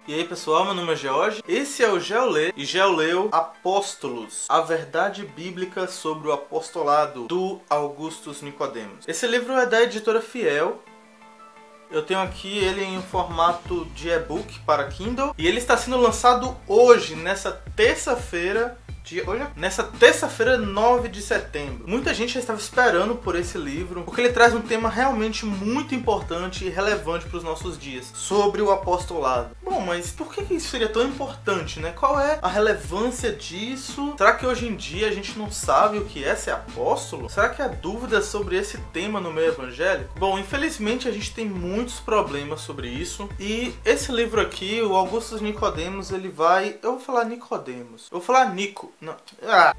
E aí pessoal, meu nome é George, esse é o GeoLê e GeoLeu Apóstolos, a verdade bíblica sobre o apostolado do Augustus Nicodemos. Esse livro é da editora Fiel. Eu tenho aqui ele em formato de e-book para Kindle e ele está sendo lançado hoje, nessa terça-feira, 9 de setembro. Muita gente já estava esperando por esse livro, porque ele traz um tema realmente muito importante e relevante para os nossos dias, sobre o apostolado. Bom, mas por que isso seria tão importante, né? Qual é a relevância disso? Será que hoje em dia a gente não sabe o que é ser apóstolo? Será que há dúvidas sobre esse tema no meio evangélico? Bom, infelizmente a gente tem muitos problemas sobre isso, e esse livro aqui, o Augustus Nicodemos, ele vai... Eu vou falar Nicodemos. Eu vou falar Nico. Não.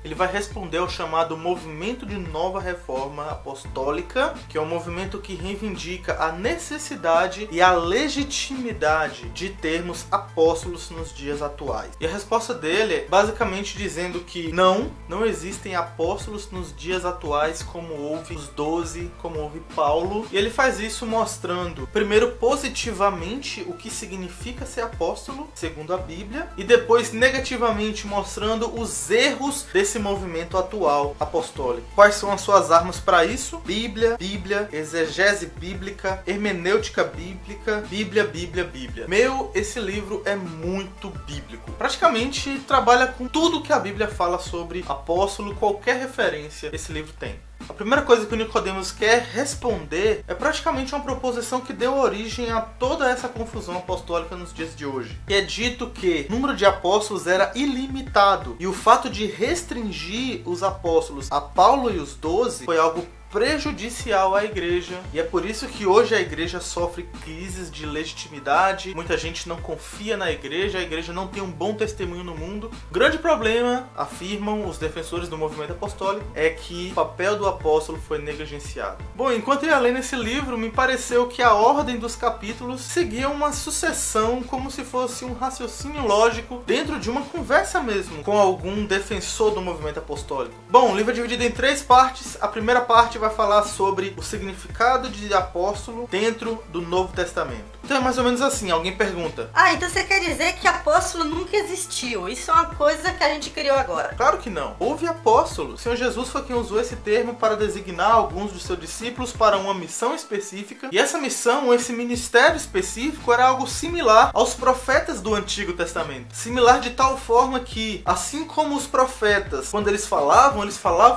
Ele vai responder ao chamado Movimento de Nova Reforma Apostólica, que é um movimento que reivindica a necessidade e a legitimidade de termos apóstolos nos dias atuais. E a resposta dele é basicamente dizendo que não existem apóstolos nos dias atuais como houve os 12, como houve Paulo. E ele faz isso mostrando, primeiro, positivamente o que significa ser apóstolo, segundo a Bíblia, e depois negativamente mostrando os erros desse movimento atual apostólico. Quais são as suas armas para isso? Bíblia, exegese bíblica, hermenêutica bíblica, Bíblia. Esse livro é muito bíblico. Praticamente trabalha com tudo que a Bíblia fala sobre apóstolo, qualquer referência esse livro tem. A primeira coisa que o Nicodemos quer responder é praticamente uma proposição que deu origem a toda essa confusão apostólica nos dias de hoje. E é dito que o número de apóstolos era ilimitado, e o fato de restringir os apóstolos a Paulo e os 12 foi algo prejudicial à igreja, e é por isso que hoje a igreja sofre crises de legitimidade. Muita gente não confia na igreja, a igreja não tem um bom testemunho no mundo. O grande problema, afirmam os defensores do movimento apostólico, é que o papel do apóstolo foi negligenciado. Bom, enquanto eu ia ler nesse livro, me pareceu que a ordem dos capítulos seguia uma sucessão, como se fosse um raciocínio lógico dentro de uma conversa mesmo com algum defensor do movimento apostólico. Bom, o livro é dividido em 3 partes. A primeira parte vai falar sobre o significado de apóstolo dentro do Novo Testamento. Então é mais ou menos assim, alguém pergunta: então você quer dizer que apóstolo nunca existiu? Isso é uma coisa que a gente criou agora? Claro que não. Houve apóstolos. O Senhor Jesus foi quem usou esse termo para designar alguns dos seus discípulos para uma missão específica. E essa missão, esse ministério específico, era algo similar aos profetas do Antigo Testamento. Similar de tal forma que, assim como os profetas, quando eles falavam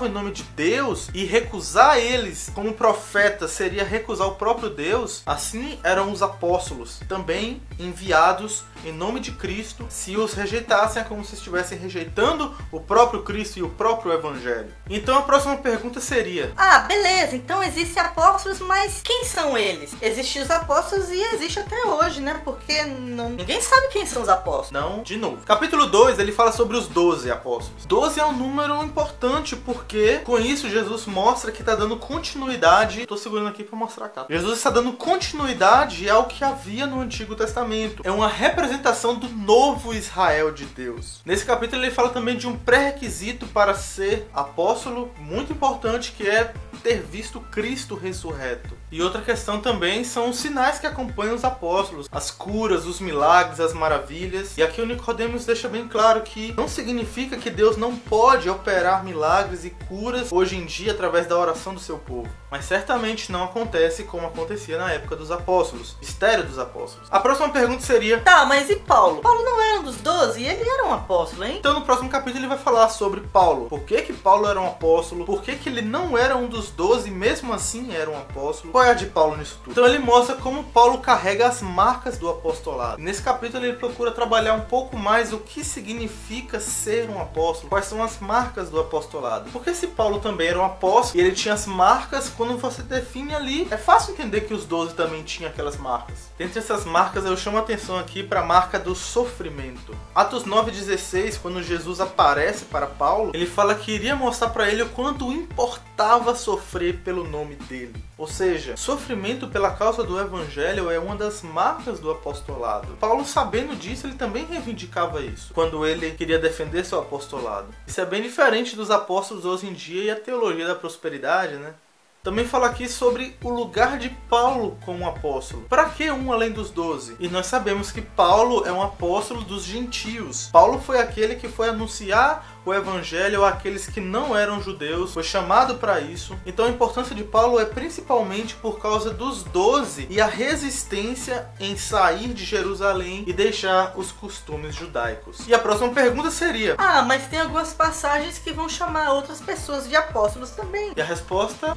em nome de Deus, e recusar eles como profeta seria recusar o próprio Deus, assim eram os apóstolos, também enviados em nome de Cristo. Se os rejeitassem, é como se estivessem rejeitando o próprio Cristo e o próprio Evangelho. Então a próxima pergunta seria: beleza, então existem apóstolos, mas quem são eles? Existem os apóstolos e existe até hoje, né? Porque ninguém sabe quem são os apóstolos. Não, de novo. Capítulo 2, ele fala sobre os 12 apóstolos. 12 é um número importante, porque com isso Jesus mostra que está dando continuidade. Estou segurando aqui para mostrar a capa. Jesus está dando continuidade ao que havia no Antigo Testamento. É uma representação do novo Israel de Deus. Nesse capítulo ele fala também de um pré-requisito para ser apóstolo, muito importante, que é ter visto Cristo ressurreto. E outra questão também são os sinais que acompanham os apóstolos, as curas, os milagres, as maravilhas. E aqui o Nicodemos deixa bem claro que não significa que Deus não pode operar milagres e curas hoje em dia através da oração do seu povo. Mas certamente não acontece como acontecia na época dos apóstolos, mistério dos apóstolos. A próxima pergunta seria: mas e Paulo? Paulo não era um dos 12 e ele era um apóstolo, hein? Então no próximo capítulo ele vai falar sobre Paulo. Por que Paulo era um apóstolo? Por que ele não era um dos 12 e mesmo assim era um apóstolo? Qual é a de Paulo nisso tudo? Então ele mostra como Paulo carrega as marcas do apostolado. Nesse capítulo ele procura trabalhar um pouco mais o que significa ser um apóstolo. Quais são as marcas do apostolado? Porque se Paulo também era um apóstolo e ele tinha as marcas, quando você define ali, é fácil entender que os 12 também tinham aquelas marcas. Dentre essas marcas eu chamo a atenção aqui para a marca do sofrimento. Atos 9,16, quando Jesus aparece para Paulo, ele fala que iria mostrar para ele o quanto importava sofrer pelo nome dele. Ou seja, sofrimento pela causa do Evangelho é uma das marcas do apostolado. Paulo, sabendo disso, ele também reivindicava isso quando ele queria defender seu apostolado. Isso é bem diferente dos apóstolos hoje em dia e a teologia da prosperidade, né? Também fala aqui sobre o lugar de Paulo como apóstolo. Para que um além dos 12? E nós sabemos que Paulo é um apóstolo dos gentios. Paulo foi aquele que foi anunciar o evangelho àqueles que não eram judeus, foi chamado para isso. Então a importância de Paulo é principalmente por causa dos 12 e a resistência em sair de Jerusalém e deixar os costumes judaicos. E a próxima pergunta seria: mas tem algumas passagens que vão chamar outras pessoas de apóstolos também. E a resposta,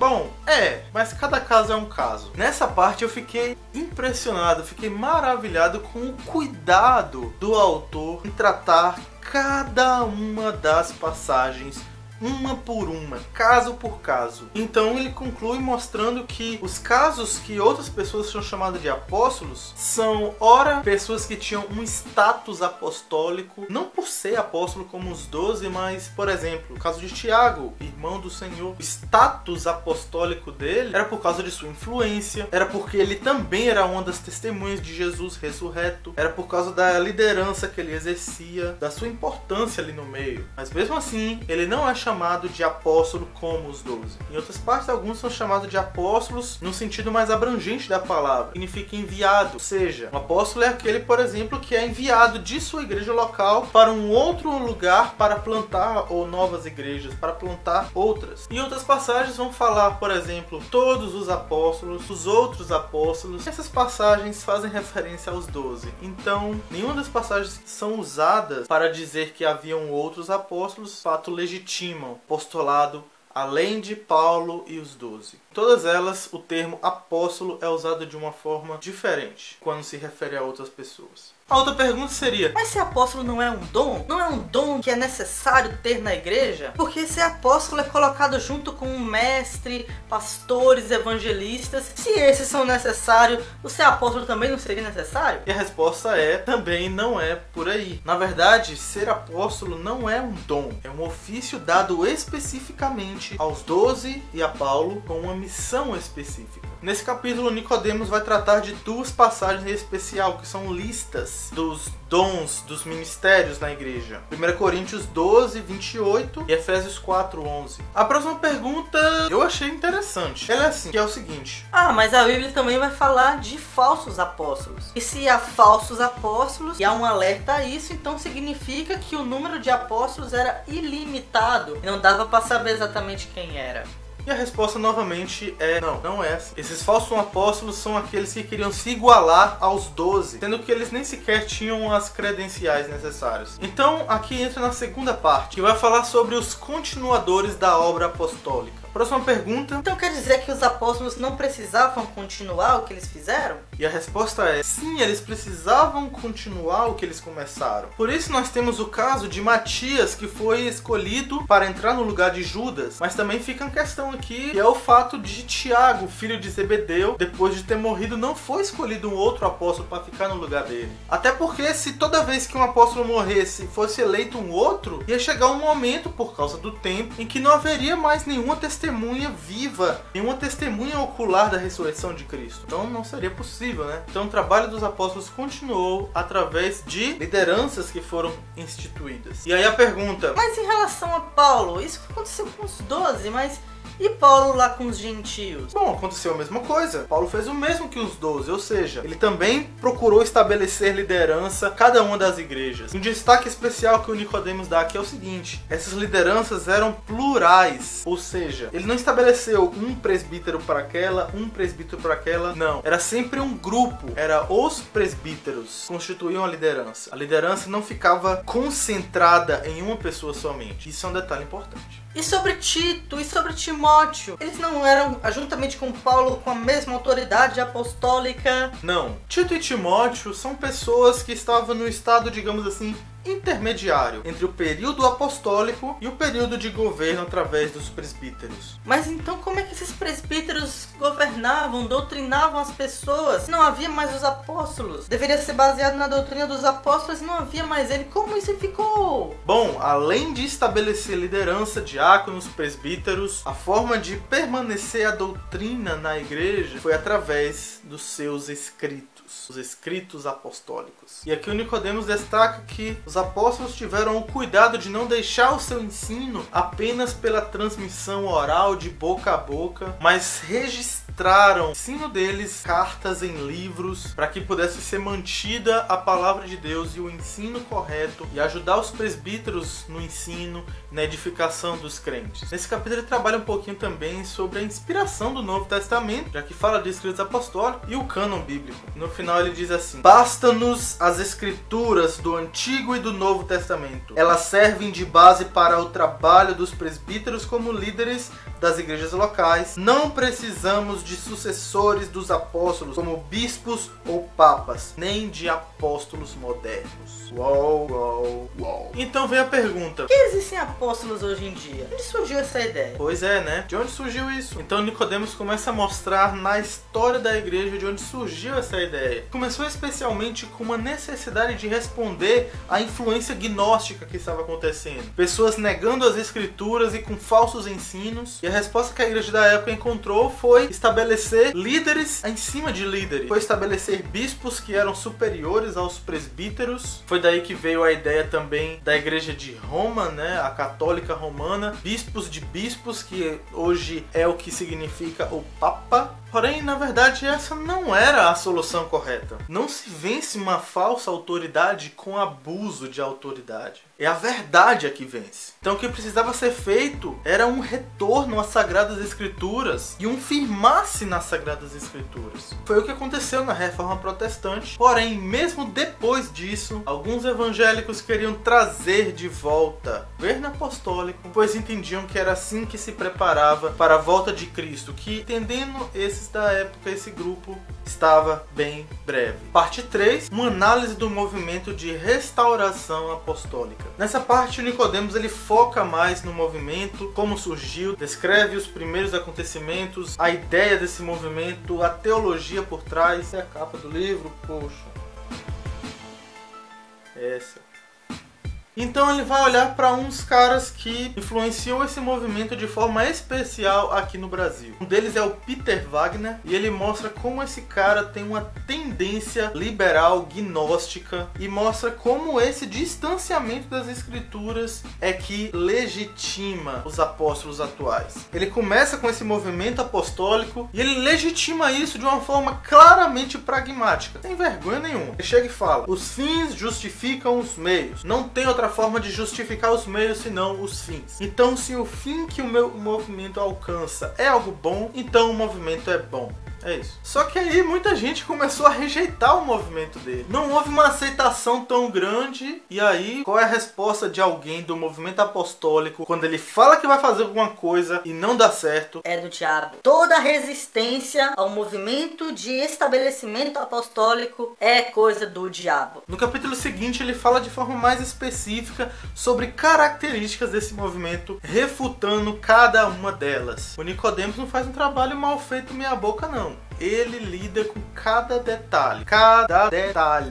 mas cada caso é um caso. Nessa parte eu fiquei impressionado, fiquei maravilhado com o cuidado do autor em tratar cada uma das passagens, uma por uma, caso por caso. Então ele conclui mostrando que os casos que outras pessoas são chamadas de apóstolos são, ora, pessoas que tinham um status apostólico, não por ser apóstolo como os 12, mas, por exemplo, o caso de Tiago, irmão do Senhor. O status apostólico dele era por causa de sua influência, era porque ele também era uma das testemunhas de Jesus ressurreto, era por causa da liderança que ele exercia, da sua importância ali no meio. Mas mesmo assim, ele não é chamado de apóstolo como os 12. Em outras partes, alguns são chamados de apóstolos no sentido mais abrangente da palavra. Significa enviado. Ou seja, um apóstolo é aquele, por exemplo, que é enviado de sua igreja local para um outro lugar para plantar ou novas igrejas, para plantar outras. E outras passagens vão falar, por exemplo, todos os apóstolos, os outros apóstolos. Essas passagens fazem referência aos 12. Então, nenhuma das passagens são usadas para dizer que haviam outros apóstolos. Fato legítimo apostolado além de Paulo e os 12. Em todas elas, o termo apóstolo é usado de uma forma diferente quando se refere a outras pessoas. A outra pergunta seria: mas ser apóstolo não é um dom? Não é um dom que é necessário ter na igreja? Porque ser apóstolo é colocado junto com um mestre, pastores, evangelistas. Se esses são necessários, o ser apóstolo também não seria necessário? E a resposta é: também não é por aí. Na verdade, ser apóstolo não é um dom. É um ofício dado especificamente aos 12 e a Paulo com uma missão específica. Nesse capítulo, Nicodemos vai tratar de duas passagens em especial, que são listas dos dons, dos ministérios na igreja. 1 Coríntios 12, 28 e Efésios 4, 11. A próxima pergunta eu achei interessante. Ela é assim, que é o seguinte: mas a Bíblia também vai falar de falsos apóstolos. E se há falsos apóstolos e há um alerta a isso, então significa que o número de apóstolos era ilimitado e não dava para saber exatamente quem era. E a resposta novamente é não é assim. Esses falsos apóstolos são aqueles que queriam se igualar aos 12, sendo que eles nem sequer tinham as credenciais necessárias. Então aqui entra na segunda parte, que vai falar sobre os continuadores da obra apostólica. Próxima pergunta: então quer dizer que os apóstolos não precisavam continuar o que eles fizeram? E a resposta é: sim, eles precisavam continuar o que eles começaram. Por isso nós temos o caso de Matias, que foi escolhido para entrar no lugar de Judas. Mas também fica uma questão aqui, que é o fato de Tiago, filho de Zebedeu, depois de ter morrido, não foi escolhido um outro apóstolo para ficar no lugar dele. Até porque se toda vez que um apóstolo morresse fosse eleito um outro, ia chegar um momento, por causa do tempo, em que não haveria mais nenhuma testemunha viva, nenhuma testemunha ocular da ressurreição de Cristo. Então não seria possível, né? Então o trabalho dos apóstolos continuou através de lideranças que foram instituídas. E aí a pergunta: mas em relação a Paulo, isso aconteceu com os 12, mas e Paulo lá com os gentios? Bom, aconteceu a mesma coisa. Paulo fez o mesmo que os 12, ou seja, ele também procurou estabelecer liderança em cada uma das igrejas. Um destaque especial que o Nicodemos dá aqui é o seguinte: essas lideranças eram plurais, ou seja, ele não estabeleceu um presbítero para aquela, um presbítero para aquela, não. Era sempre um grupo, era os presbíteros que constituíam a liderança. A liderança não ficava concentrada em uma pessoa somente. Isso é um detalhe importante. E sobre Tito, e sobre Timóteo? Eles não eram, juntamente com Paulo, com a mesma autoridade apostólica? Não. Tito e Timóteo são pessoas que estavam no estado, digamos assim, intermediário entre o período apostólico e o período de governo através dos presbíteros. Mas então como é que esses presbíteros governavam, doutrinavam as pessoas? Não havia mais os apóstolos. Deveria ser baseado na doutrina dos apóstolos e não havia mais ele. Como isso ficou? Bom, além de estabelecer liderança, diáconos, presbíteros, a forma de permanecer a doutrina na igreja foi através dos seus escritos, os escritos apostólicos. E aqui o Nicodemos destaca que Os apóstolos tiveram o cuidado de não deixar o seu ensino apenas pela transmissão oral de boca a boca, mas registraram o ensino deles, cartas em livros, para que pudesse ser mantida a palavra de Deus e o ensino correto, e ajudar os presbíteros no ensino, na edificação dos crentes. Nesse capítulo ele trabalha um pouquinho também sobre a inspiração do Novo Testamento, já que fala de escritos apostólicos, e o cânon bíblico. No final ele diz assim: basta-nos as escrituras do Antigo e do Novo Testamento. Elas servem de base para o trabalho dos presbíteros como líderes das igrejas locais. Não precisamos de sucessores dos apóstolos como bispos ou papas, nem de apóstolos modernos. Uau. Então vem a pergunta: por que existem apóstolos hoje em dia? Onde surgiu essa ideia? Pois é, né? De onde surgiu isso? Então Nicodemos começa a mostrar na história da igreja de onde surgiu essa ideia. Começou especialmente com uma necessidade de responder à influência gnóstica que estava acontecendo. Pessoas negando as escrituras e com falsos ensinos. E a resposta que a igreja da época encontrou foi estabelecer líderes em cima de líderes. Foi estabelecer bispos que eram superiores aos presbíteros. Foi daí que veio a ideia também da igreja de Roma, né? A católica romana. Bispos de bispos, que hoje é o que significa o Papa. Porém, na verdade, essa não era a solução correta. Não se vence uma falsa autoridade com abuso de autoridade. É a verdade a que vence. Então o que precisava ser feito era um retorno às Sagradas Escrituras e um firmar-se nas Sagradas Escrituras. Foi o que aconteceu na Reforma Protestante. Porém, mesmo depois disso, alguns evangélicos queriam trazer de volta o governo apostólico, pois entendiam que era assim que se preparava para a volta de Cristo, que, entendendo esses da época, esse grupo estava bem breve. Parte 3, uma análise do movimento de restauração apostólica. Nessa parte, o Nicodemos ele foca mais no movimento, como surgiu, descreve os primeiros acontecimentos, a ideia desse movimento, a teologia por trás. É a capa do livro, poxa. Essa. Então ele vai olhar para uns caras que influenciou esse movimento de forma especial aqui no Brasil. Um deles é o Peter Wagner, e ele mostra como esse cara tem uma tendência liberal gnóstica e mostra como esse distanciamento das escrituras é que legitima os apóstolos atuais. Ele começa com esse movimento apostólico e ele legitima isso de uma forma claramente pragmática, sem vergonha nenhuma. Ele chega e fala: os fins justificam os meios. Não tem outra forma de justificar os meios senão os fins. Então, se o fim que o meu movimento alcança é algo bom, então o movimento é bom. É isso. Só que aí muita gente começou a rejeitar o movimento dele. Não houve uma aceitação tão grande. E aí, qual é a resposta de alguém do movimento apostólico quando ele fala que vai fazer alguma coisa e não dá certo? É do diabo. Toda resistência ao movimento de estabelecimento apostólico é coisa do diabo. No capítulo seguinte, ele fala de forma mais específica sobre características desse movimento, refutando cada uma delas. O Nicodemos não faz um trabalho mal feito meia boca, não. Ele lida com cada detalhe,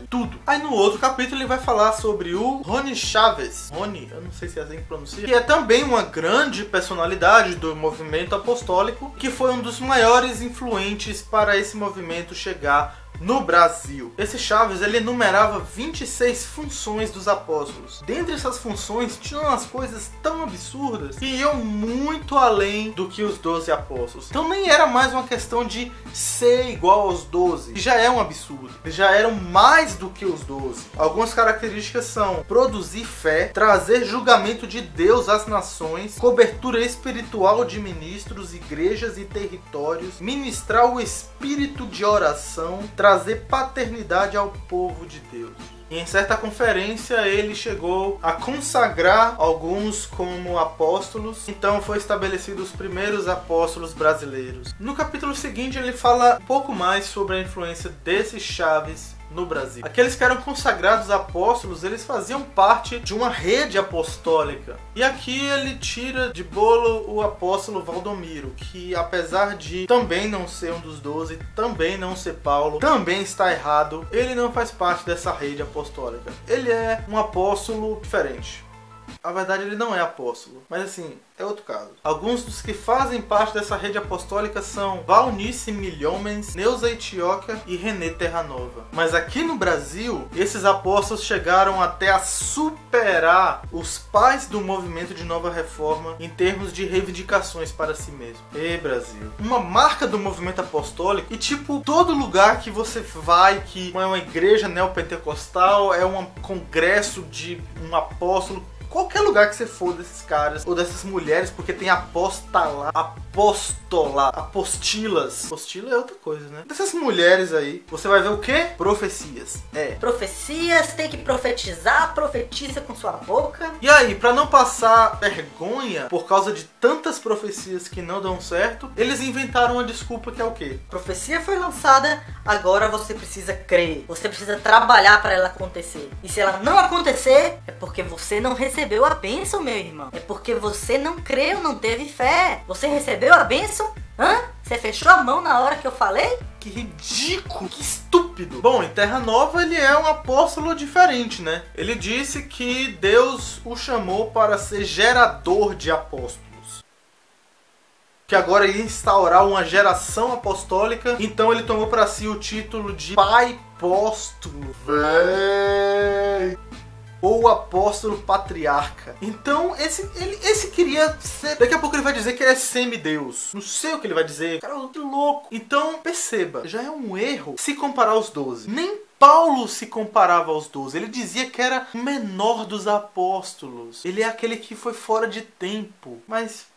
tudo. Aí no outro capítulo ele vai falar sobre o Rony Chaves. Rony, eu não sei se é assim que pronuncia. Que é também uma grande personalidade do movimento apostólico, que foi um dos maiores influentes para esse movimento chegar no Brasil. Esse Chaves, ele enumerava 26 funções dos apóstolos. Dentre essas funções, tinham umas coisas tão absurdas que iam muito além do que os 12 apóstolos. Então nem era mais uma questão de ser igual aos 12, que já é um absurdo. Eles já eram mais do que os 12. Algumas características são produzir fé, trazer julgamento de Deus às nações, cobertura espiritual de ministros, igrejas e territórios, ministrar o espírito de oração, trazer paternidade ao povo de Deus. E em certa conferência ele chegou a consagrar alguns como apóstolos. Então foi estabelecido os primeiros apóstolos brasileiros. No capítulo seguinte ele fala um pouco mais sobre a influência desses Chaves no Brasil. Aqueles que eram consagrados apóstolos, eles faziam parte de uma rede apostólica. E aqui ele tira de bolo o apóstolo Valdomiro, que apesar de também não ser um dos 12, também não ser Paulo, também está errado, ele não faz parte dessa rede apostólica. Ele é um apóstolo diferente. Na verdade, ele não é apóstolo, mas assim, é outro caso. Alguns dos que fazem parte dessa rede apostólica são Valnice Milhomens, Neuza Itioca e René Terranova. Mas aqui no Brasil, esses apóstolos chegaram até a superar os pais do movimento de Nova Reforma em termos de reivindicações para si mesmo. E Brasil, uma marca do movimento apostólico, e tipo, todo lugar que você vai, que é uma igreja neopentecostal, é um congresso de um apóstolo, qualquer lugar que você for desses caras ou dessas mulheres, porque tem apóstola, apostilas. Apostila é outra coisa, né? Dessas mulheres aí, você vai ver o quê? Profecias. Profecias, tem que profetizar, profetiza com sua boca. E aí, pra não passar vergonha por causa de tantas profecias que não dão certo, eles inventaram uma desculpa que é o quê? Profecia foi lançada, agora você precisa crer. Você precisa trabalhar para ela acontecer. E se ela não acontecer, é porque você não recebeu a bênção, meu irmão. É porque você não creu, não teve fé. Você recebeu a bênção? Você fechou a mão na hora que eu falei? Que ridículo, que estúpido. Bom, em Terra Nova ele é um apóstolo diferente, né? Ele disse que Deus o chamou para ser gerador de apóstolos, que agora ia instaurar uma geração apostólica. Então ele tomou para si o título de Pai Apóstolo. Ou apóstolo patriarca. Então, esse queria ser... Daqui a pouco ele vai dizer que ele é semideus. Não sei o que ele vai dizer. Cara, que louco. Então, perceba, já é um erro se comparar aos 12. Nem Paulo se comparava aos 12. Ele dizia que era o menor dos apóstolos. Ele é aquele que foi fora de tempo. Mas...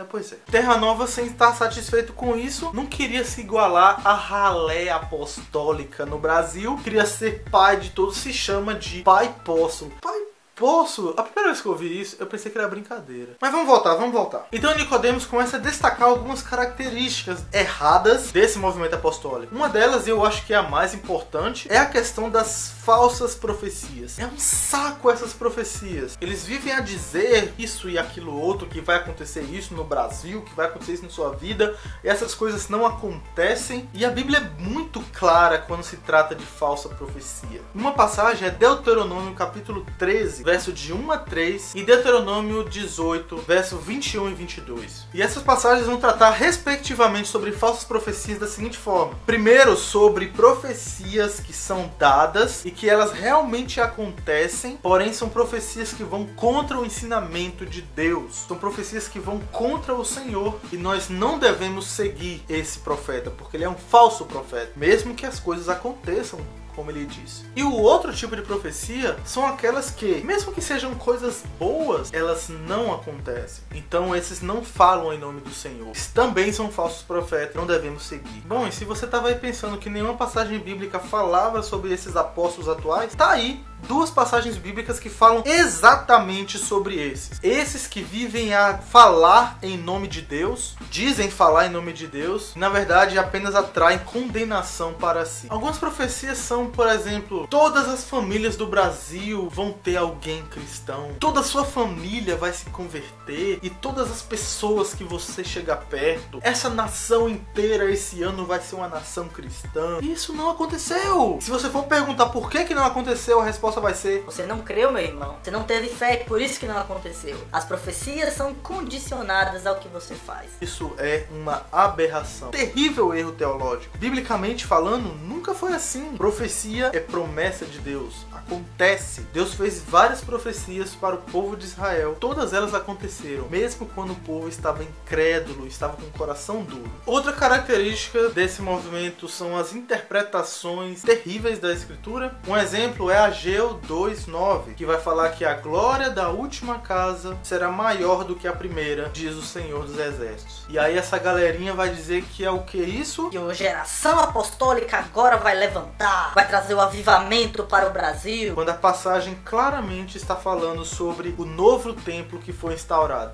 pois é. Terra Nova, sem estar satisfeito com isso, não queria se igualar à ralé apostólica no Brasil. Queria ser pai de todos. Se chama de Pai Apóstolo. Pai Apóstolo? A primeira vez que eu ouvi isso, eu pensei que era brincadeira. Mas vamos voltar. Então Nicodemos começa a destacar algumas características erradas desse movimento apostólico. Uma delas, e eu acho que é a mais importante, é a questão das falsas profecias. É um saco essas profecias. Eles vivem a dizer isso e aquilo outro, que vai acontecer isso no Brasil, que vai acontecer isso na sua vida, e essas coisas não acontecem. E a Bíblia é muito clara quando se trata de falsa profecia. Uma passagem é Deuteronômio capítulo 13, verso de 1 a 3, e Deuteronômio 18, verso 21 e 22. E essas passagens vão tratar respectivamente sobre falsas profecias da seguinte forma. Primeiro, sobre profecias que são dadas e que elas realmente acontecem, porém são profecias que vão contra o ensinamento de Deus. São profecias que vão contra o Senhor, e nós não devemos seguir esse profeta, porque ele é um falso profeta, mesmo que as coisas aconteçam como ele disse. E o outro tipo de profecia são aquelas que, mesmo que sejam coisas boas, elas não acontecem. Então esses não falam em nome do Senhor. Esses também são falsos profetas, não devemos seguir. Bom, e se você estava aí pensando que nenhuma passagem bíblica falava sobre esses apóstolos atuais, tá aí duas passagens bíblicas que falam exatamente sobre esses. Esses que vivem a falar em nome de Deus, dizem falar em nome de Deus, na verdade apenas atraem condenação para si. Algumas profecias são, por exemplo, todas as famílias do Brasil vão ter alguém cristão, toda a sua família vai se converter, e todas as pessoas que você chegar perto, essa nação inteira esse ano vai ser uma nação cristã. E isso não aconteceu. Se você for perguntar por que não aconteceu, a resposta vai ser: você não creu, meu irmão. Você não teve fé, por isso que não aconteceu. As profecias são condicionadas ao que você faz. Isso é uma aberração. Terrível erro teológico. Biblicamente falando, nunca foi assim. Profecia é promessa de Deus. Acontece. Deus fez várias profecias para o povo de Israel. Todas elas aconteceram, mesmo quando o povo estava incrédulo, estava com o coração duro. Outra característica desse movimento são as interpretações terríveis da Escritura. Um exemplo é Ageu 2:9, que vai falar que a glória da última casa será maior do que a primeira, diz o Senhor dos Exércitos. E aí essa galerinha vai dizer que é o que isso? Que a geração apostólica agora vai levantar, vai trazer o avivamento para o Brasil. Quando a passagem claramente está falando sobre o novo templo que foi instaurado.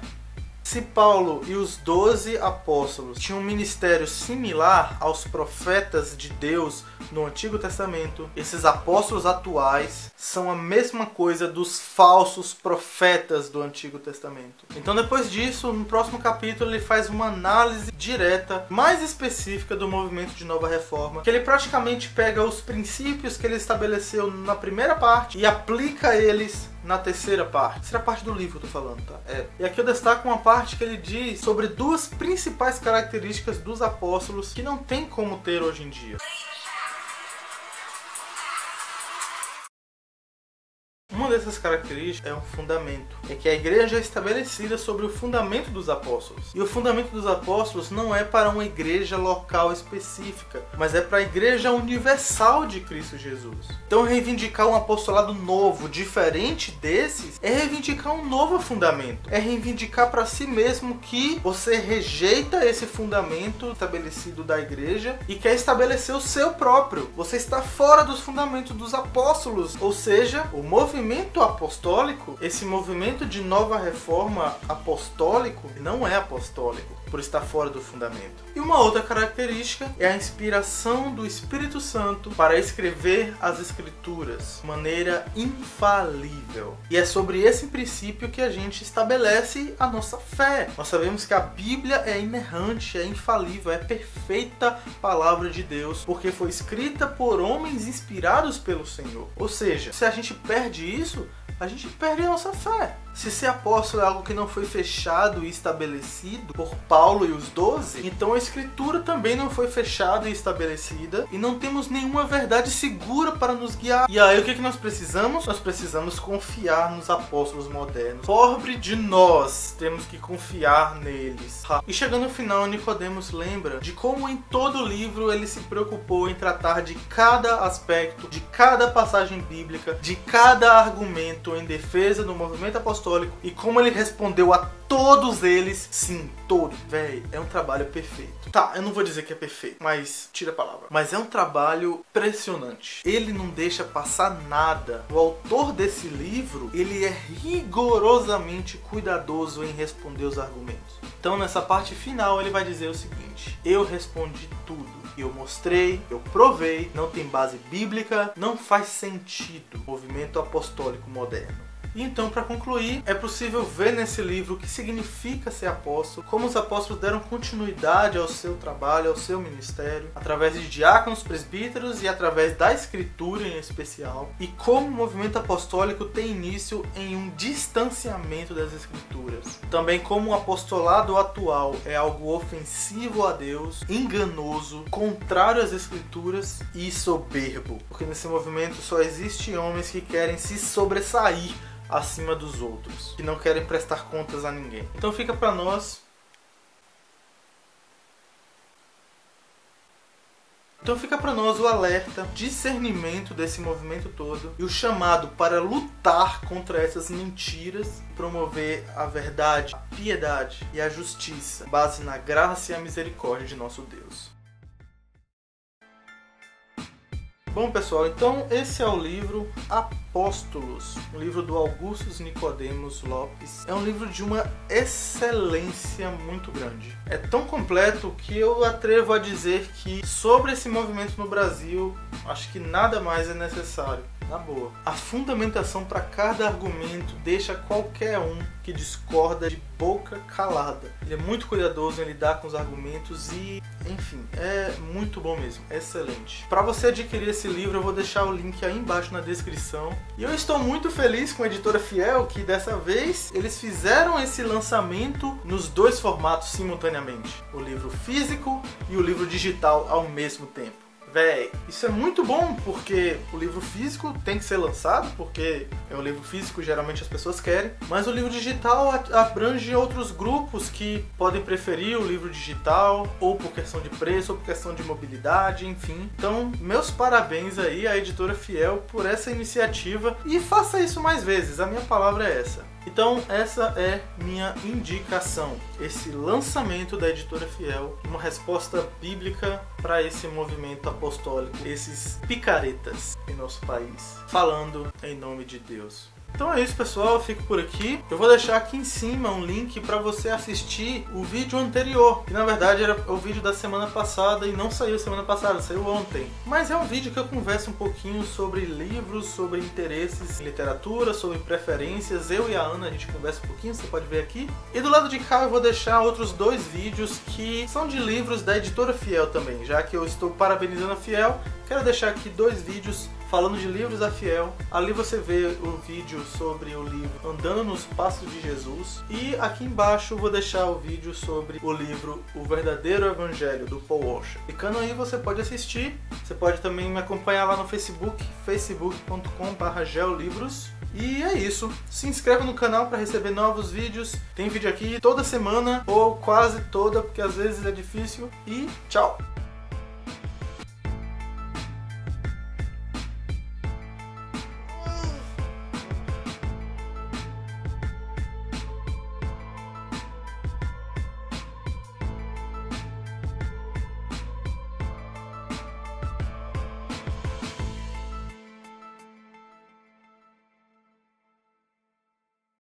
Se Paulo e os 12 apóstolos tinham um ministério similar aos profetas de Deus no Antigo Testamento, esses apóstolos atuais são a mesma coisa dos falsos profetas do Antigo Testamento. Então depois disso, no próximo capítulo, ele faz uma análise direta, mais específica do movimento de Nova Reforma, que ele praticamente pega os princípios que ele estabeleceu na primeira parte e aplica eles na terceira parte. Terceira parte do livro que eu tô falando, tá? E aqui eu destaco uma parte que ele diz sobre duas principais características dos apóstolos que não tem como ter hoje em dia. Uma dessas características é um fundamento. É que a igreja é estabelecida sobre o fundamento dos apóstolos. E o fundamento dos apóstolos não é para uma igreja local específica, mas é para a igreja universal de Cristo Jesus. Então reivindicar um apostolado novo, diferente desses, é reivindicar um novo fundamento. É reivindicar para si mesmo que você rejeita esse fundamento estabelecido da igreja e quer estabelecer o seu próprio. Você está fora dos fundamentos dos apóstolos, ou seja, o movimento apostólico, esse movimento de Nova Reforma apostólico, não é apostólico, por estar fora do fundamento. E uma outra característica é a inspiração do Espírito Santo para escrever as Escrituras de maneira infalível. E é sobre esse princípio que a gente estabelece a nossa fé. Nós sabemos que a Bíblia é inerrante, é infalível, é perfeita palavra de Deus, porque foi escrita por homens inspirados pelo Senhor. Ou seja, se a gente perde isso, a gente perde a nossa fé. Se ser apóstolo é algo que não foi fechado e estabelecido por Paulo e os 12, então a Escritura também não foi fechada e estabelecida e não temos nenhuma verdade segura para nos guiar. E aí o que nós precisamos? Nós precisamos confiar nos apóstolos modernos. Pobre de nós, temos que confiar neles. E chegando no final, Nicodemos lembra de como em todo o livro ele se preocupou em tratar de cada aspecto, de cada passagem bíblica, de cada argumento em defesa do movimento apostólico, e como ele respondeu a todos eles, sim, todos. Véi, é um trabalho perfeito. Tá, eu não vou dizer que é perfeito, mas tira a palavra. Mas é um trabalho impressionante. Ele não deixa passar nada. O autor desse livro, ele é rigorosamente cuidadoso em responder os argumentos. Então nessa parte final ele vai dizer o seguinte: eu respondi tudo. Eu mostrei, eu provei, não tem base bíblica, não faz sentido. Movimento apostólico moderno. E então, para concluir, é possível ver nesse livro o que significa ser apóstolo, como os apóstolos deram continuidade ao seu trabalho, ao seu ministério, através de diáconos, presbíteros e através da Escritura em especial, e como o movimento apostólico tem início em um distanciamento das Escrituras. Também como o apostolado atual é algo ofensivo a Deus, enganoso, contrário às Escrituras e soberbo, porque nesse movimento só existem homens que querem se sobressair acima dos outros, que não querem prestar contas a ninguém. Então fica para nós o alerta, discernimento desse movimento todo e o chamado para lutar contra essas mentiras, promover a verdade, a piedade e a justiça, base na graça e a misericórdia de nosso Deus. Bom, pessoal, então esse é o livro Apóstolos, um livro do Augustus Nicodemos Lopes. É um livro de uma excelência muito grande. É tão completo que eu atrevo a dizer que sobre esse movimento no Brasil, acho que nada mais é necessário. Na boa. A fundamentação para cada argumento deixa qualquer um que discorda de boca calada. Ele é muito cuidadoso em lidar com os argumentos e, enfim, é muito bom mesmo. É excelente. Para você adquirir esse livro, eu vou deixar o link aí embaixo na descrição. E eu estou muito feliz com a Editora Fiel, que dessa vez eles fizeram esse lançamento nos dois formatos simultaneamente. O livro físico e o livro digital ao mesmo tempo. Véi, isso é muito bom, porque o livro físico tem que ser lançado, porque é o livro físico, geralmente as pessoas querem, mas o livro digital abrange outros grupos que podem preferir o livro digital, ou por questão de preço, ou por questão de mobilidade, enfim. Então, meus parabéns aí à Editora Fiel por essa iniciativa, e faça isso mais vezes, a minha palavra é essa. Então essa é minha indicação, esse lançamento da Editora Fiel, uma resposta bíblica para esse movimento apostólico, esses picaretas em nosso país, falando em nome de Deus. Então é isso, pessoal, eu fico por aqui. Eu vou deixar aqui em cima um link para você assistir o vídeo anterior, que na verdade era o vídeo da semana passada e não saiu semana passada, saiu ontem. Mas é um vídeo que eu converso um pouquinho sobre livros, sobre interesses em literatura, sobre preferências. Eu e a Ana, a gente conversa um pouquinho, você pode ver aqui. E do lado de cá eu vou deixar outros 2 vídeos que são de livros da editora Fiel também. Já que eu estou parabenizando a Fiel, quero deixar aqui 2 vídeos falando de livros da Fiel. Ali você vê o vídeo sobre o livro Andando nos Passos de Jesus. E aqui embaixo eu vou deixar o vídeo sobre o livro O Verdadeiro Evangelho, do Paul Washer. Clicando aí você pode assistir. Você pode também me acompanhar lá no Facebook, facebook.com/geolibros. E é isso. Se inscreva no canal para receber novos vídeos. Tem vídeo aqui toda semana, ou quase toda, porque às vezes é difícil. E tchau!